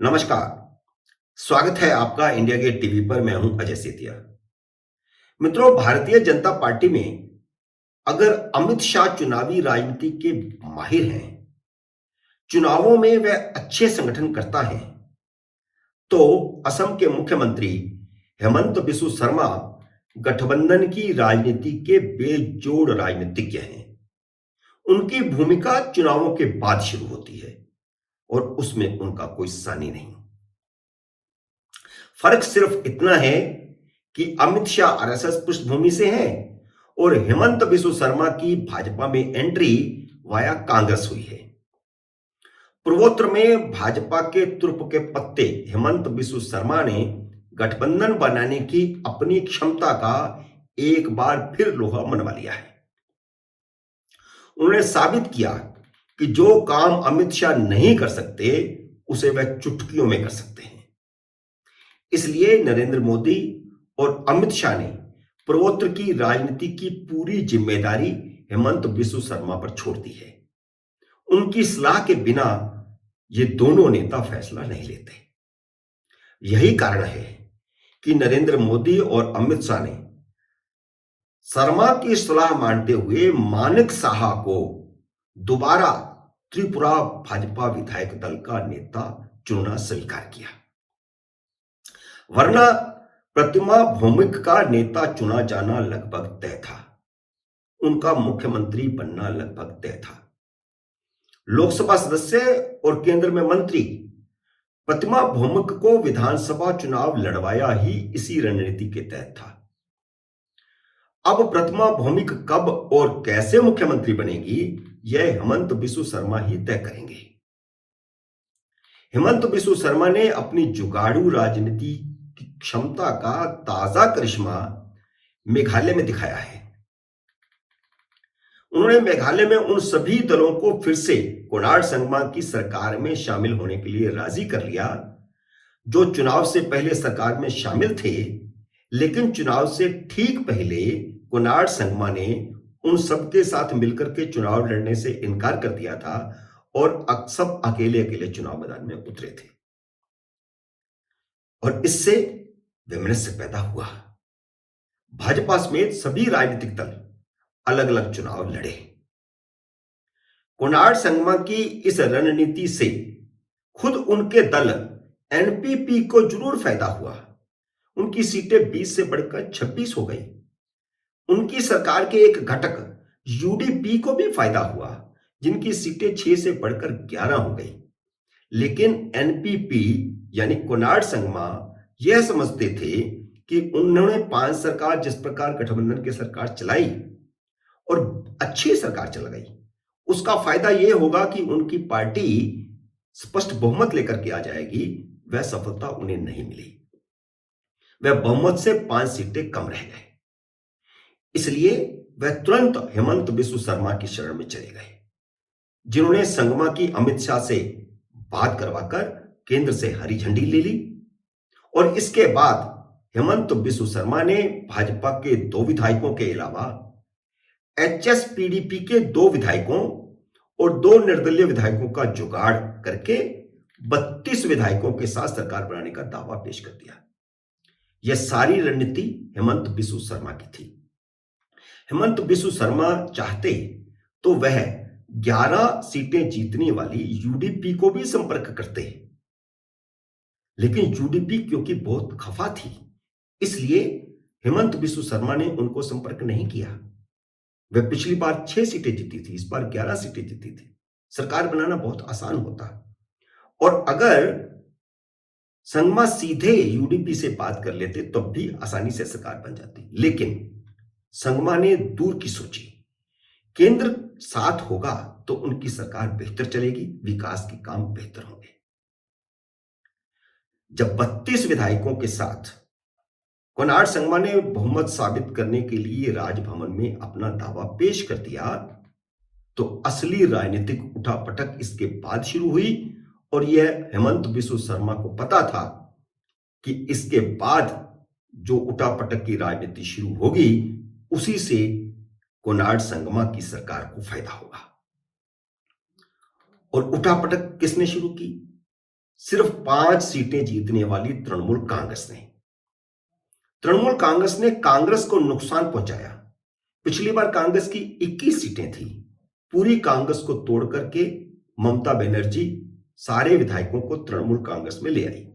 नमस्कार। स्वागत है आपका इंडिया गेट टीवी पर। मैं हूं अजय सेतिया। मित्रों, भारतीय जनता पार्टी में अगर अमित शाह चुनावी राजनीति के माहिर हैं, चुनावों में वह अच्छे संगठन करता है, तो असम के मुख्यमंत्री हेमंत बिस्व शर्मा गठबंधन की राजनीति के बेजोड़ राजनीतिज्ञ हैं। उनकी भूमिका चुनावों के बाद शुरू होती है और उसमें उनका कोई सानी नहीं। फर्क सिर्फ इतना है कि अमित शाह आरएसएस पृष्ठभूमि से हैं और हेमंत बिस्व शर्मा की भाजपा में एंट्री वाया कांग्रेस हुई है। पूर्वोत्तर में भाजपा के तुर्प के पत्ते हेमंत बिस्व शर्मा ने गठबंधन बनाने की अपनी क्षमता का एक बार फिर लोहा मनवा लिया है। उन्होंने साबित किया कि जो काम अमित शाह नहीं कर सकते उसे वह चुटकियों में कर सकते हैं। इसलिए नरेंद्र मोदी और अमित शाह ने पूर्वोत्तर की राजनीति की पूरी जिम्मेदारी हेमंत बिस्व शर्मा पर छोड़ दी है। उनकी सलाह के बिना ये दोनों नेता फैसला नहीं लेते। यही कारण है कि नरेंद्र मोदी और अमित शाह ने शर्मा की सलाह मानते हुए मानिक साहा को दोबारा त्रिपुरा भाजपा विधायक दल का नेता चुनना स्वीकार किया, वरना प्रतिमा भौमिक का नेता चुना जाना लगभग तय था। उनका मुख्यमंत्री बनना लगभग तय था। लोकसभा सदस्य और केंद्र में मंत्री प्रतिमा भौमिक को विधानसभा चुनाव लड़वाया ही इसी रणनीति के तहत था। अब प्रतिमा भौमिक कब और कैसे मुख्यमंत्री बनेगी, यह हेमंत बिस्व शर्मा ही तय करेंगे। हेमंत बिस्व शर्मा ने अपनी जुगाड़ू राजनीति की क्षमता का ताजा करिश्मा मेघालय में दिखाया है। उन्होंने मेघालय में उन सभी दलों को फिर से कोनार्ड संगमा की सरकार में शामिल होने के लिए राजी कर लिया जो चुनाव से पहले सरकार में शामिल थे, लेकिन चुनाव से ठीक पहले कोनार्ड संगमा ने उन सबके साथ मिलकर के चुनाव लड़ने से इनकार कर दिया था और सब अकेले अकेले चुनाव मैदान में उतरे थे और इससे वैमनस्य पैदा हुआ। भाजपा समेत सभी राजनीतिक दल अलग अलग चुनाव लड़े। कोनार्ड संगमा की इस रणनीति से खुद उनके दल एनपीपी को जरूर फायदा हुआ। उनकी सीटें 20 से बढ़कर 26 हो गई। उनकी सरकार के एक घटक यूडीपी को भी फायदा हुआ, जिनकी सीटें 6 से बढ़कर 11 हो गई। लेकिन एनपीपी यानी कोनार्ड संगमा यह समझते थे कि उन्होंने 5 सरकार जिस प्रकार गठबंधन की सरकार चलाई और अच्छी सरकार चल गई, उसका फायदा यह होगा कि उनकी पार्टी स्पष्ट बहुमत लेकर के आ जाएगी। वह सफलता उन्हें नहीं मिली। वह बहुमत से 5 सीटें कम रह गए। इसलिए वह तुरंत हेमंत बिस्व शर्मा की शरण में चले गए, जिन्होंने संगमा की अमित शाह से बात करवाकर केंद्र से हरी झंडी ले ली। और इसके बाद हेमंत बिस्व शर्मा ने भाजपा के 2 विधायकों के अलावा एचएसपीडीपी के 2 विधायकों और 2 निर्दलीय विधायकों का जुगाड़ करके 32 विधायकों के साथ सरकार बनाने का दावा पेश कर दिया। यह सारी रणनीति हेमंत बिस्व शर्मा की थी। हेमंत बिस्व शर्मा चाहते तो वह 11 सीटें जीतने वाली यूडीपी को भी संपर्क करते, लेकिन यूडीपी क्योंकि बहुत खफा थी, इसलिए हेमंत बिस्व शर्मा ने उनको संपर्क नहीं किया। वह पिछली बार 6 सीटें जीती थी, इस बार 11 सीटें जीती थी। सरकार बनाना बहुत आसान होता, और अगर संगमा सीधे यूडीपी से बात कर लेते तब भी आसानी से सरकार बन जाती। लेकिन संगमा ने दूर की सोची। केंद्र साथ होगा तो उनकी सरकार बेहतर चलेगी, विकास के काम बेहतर होंगे। जब 32 विधायकों के साथ कोनार्ड संगमा ने बहुमत साबित करने के लिए राजभवन में अपना दावा पेश कर दिया, तो असली राजनीतिक उठापटक इसके बाद शुरू हुई। और यह हेमंत बिस्व शर्मा को पता था कि इसके बाद जो उठापटक की राजनीति शुरू होगी, उसी से कोनार्ड संगमा की सरकार को फायदा होगा। और उठापटक किसने शुरू की? सिर्फ 5 सीटें जीतने वाली तृणमूल कांग्रेस ने कांग्रेस को नुकसान पहुंचाया। पिछली बार कांग्रेस की 21 सीटें थी। पूरी कांग्रेस को तोड़ करके ममता बनर्जी सारे विधायकों को तृणमूल कांग्रेस में ले आई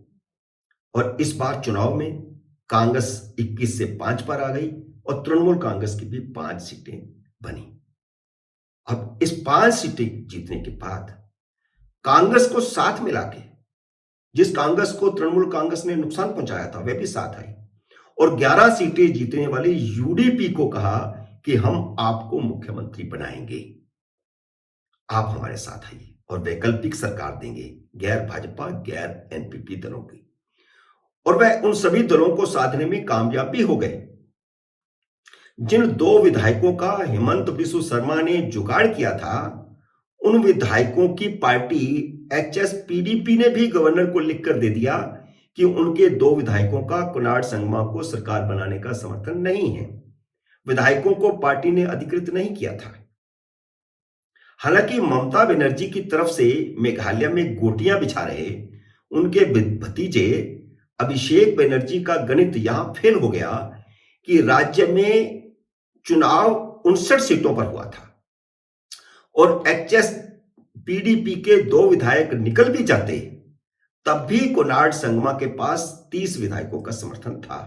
और इस बार चुनाव में कांग्रेस 21 से 5 पर आ गई और तृणमूल कांग्रेस की भी 5 सीटें बनी। अब इस 5 सीटें जीतने के बाद कांग्रेस को साथ मिला के, जिस कांग्रेस को तृणमूल कांग्रेस ने नुकसान पहुंचाया था, वह भी साथ आई और 11 सीटें जीतने वाली यूडीपी को कहा कि हम आपको मुख्यमंत्री बनाएंगे, आप हमारे साथ आइए और वैकल्पिक सरकार देंगे, गैर भाजपा गैर एनपीपी दलों की। और वह उन सभी दलों को साधने में कामयाब भी हो गए। जिन 2 विधायकों का हेमंत बिस्व शर्मा ने जुगाड़ किया था, उन विधायकों की पार्टी एचएसपीडीपी ने भी गवर्नर को लिखकर दे दिया कि उनके 2 विधायकों का कुणाल संगमा को सरकार बनाने का समर्थन नहीं है। विधायकों को पार्टी ने अधिकृत नहीं किया था। हालांकि ममता बनर्जी की तरफ से मेघालय में गोटियां बिछा रहे उनके भतीजे अभिषेक बनर्जी का गणित यहां फेल हो गया कि राज्य में चुनाव 59 सीटों पर हुआ था और एचएसपीडीपी के 2 विधायक निकल भी जाते तब भी कुणाल संगमा के पास 30 विधायकों का समर्थन था।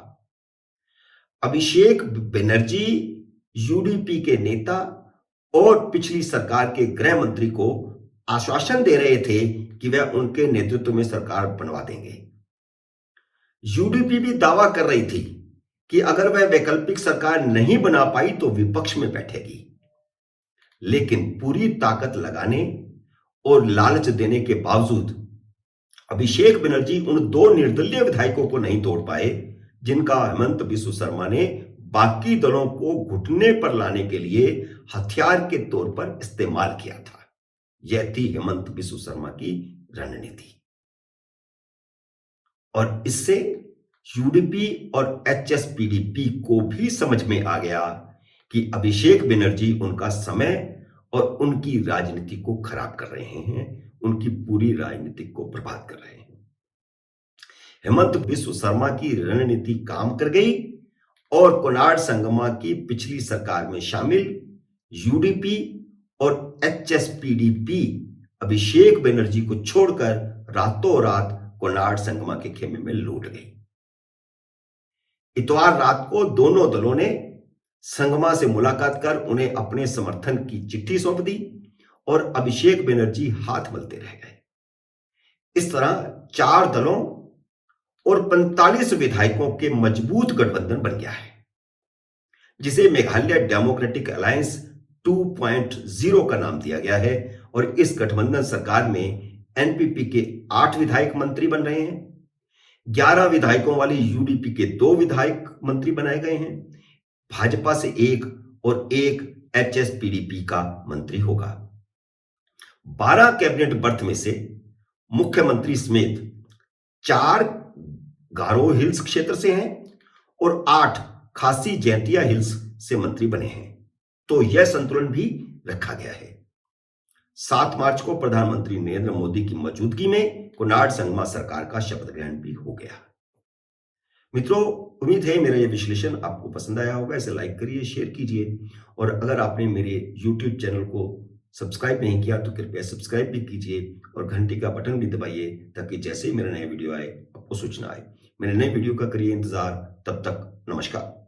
अभिषेक बनर्जी यूडीपी के नेता और पिछली सरकार के गृह मंत्री को आश्वासन दे रहे थे कि वह उनके नेतृत्व में सरकार बनवा देंगे। यूडीपी भी दावा कर रही थी कि अगर वह वैकल्पिक सरकार नहीं बना पाई तो विपक्ष में बैठेगी, लेकिन पूरी ताकत लगाने और लालच देने के बावजूद अभिषेक बनर्जी उन 2 निर्दलीय विधायकों को नहीं तोड़ पाए जिनका हेमंत बिस्व शर्मा ने बाकी दलों को घुटने पर लाने के लिए हथियार के तौर पर इस्तेमाल किया था। यह थी हेमंत बिस्व शर्मा की रणनीति और इससे यूडीपी और एचएसपीडीपी को भी समझ में आ गया कि अभिषेक बनर्जी उनका समय और उनकी राजनीति को खराब कर रहे हैं, उनकी पूरी राजनीति को बर्बाद कर रहे हैं। हेमंत बिस्व शर्मा की रणनीति काम कर गई और कुणाल संगमा की पिछली सरकार में शामिल यूडीपी और एचएसपीडीपी अभिषेक बनर्जी को छोड़कर रातों रात कुणाल संगमा के खेमे में लौट गई। इतवार रात को दोनों दलों ने संगमा से मुलाकात कर उन्हें अपने समर्थन की चिट्ठी सौंप दी और अभिषेक बनर्जी हाथ मलते रह गए। इस तरह 4 दलों और 45 विधायकों के मजबूत गठबंधन बन गया है, जिसे मेघालय डेमोक्रेटिक अलायंस 2.0 का नाम दिया गया है और इस गठबंधन सरकार में एनपीपी के 8 विधायक मंत्री बन रहे हैं। 11 विधायकों वाली यूडीपी के 2 विधायक मंत्री बनाए गए हैं। भाजपा से 1 और 1 एचएसपीडीपी का मंत्री होगा। 12 कैबिनेट बर्थ में से मुख्यमंत्री समेत 4 गारो हिल्स क्षेत्र से हैं और 8 खासी जैंतिया हिल्स से मंत्री बने हैं, तो यह संतुलन भी रखा गया है। 7 मार्च को प्रधानमंत्री नरेंद्र मोदी की मौजूदगी में कुणाल संगमा सरकार का शपथ ग्रहण भी हो गया। मित्रों, उम्मीद है मेरा यह विश्लेषण आपको पसंद आया होगा। इसे लाइक करिए, शेयर कीजिए और अगर आपने मेरे YouTube चैनल को सब्सक्राइब नहीं किया तो कृपया सब्सक्राइब भी कीजिए और घंटी का बटन भी दबाइए ताकि जैसे ही मेरा नया वीडियो आए आपको सूचना आए। मेरे नए वीडियो का करिए इंतजार। तब तक नमस्कार।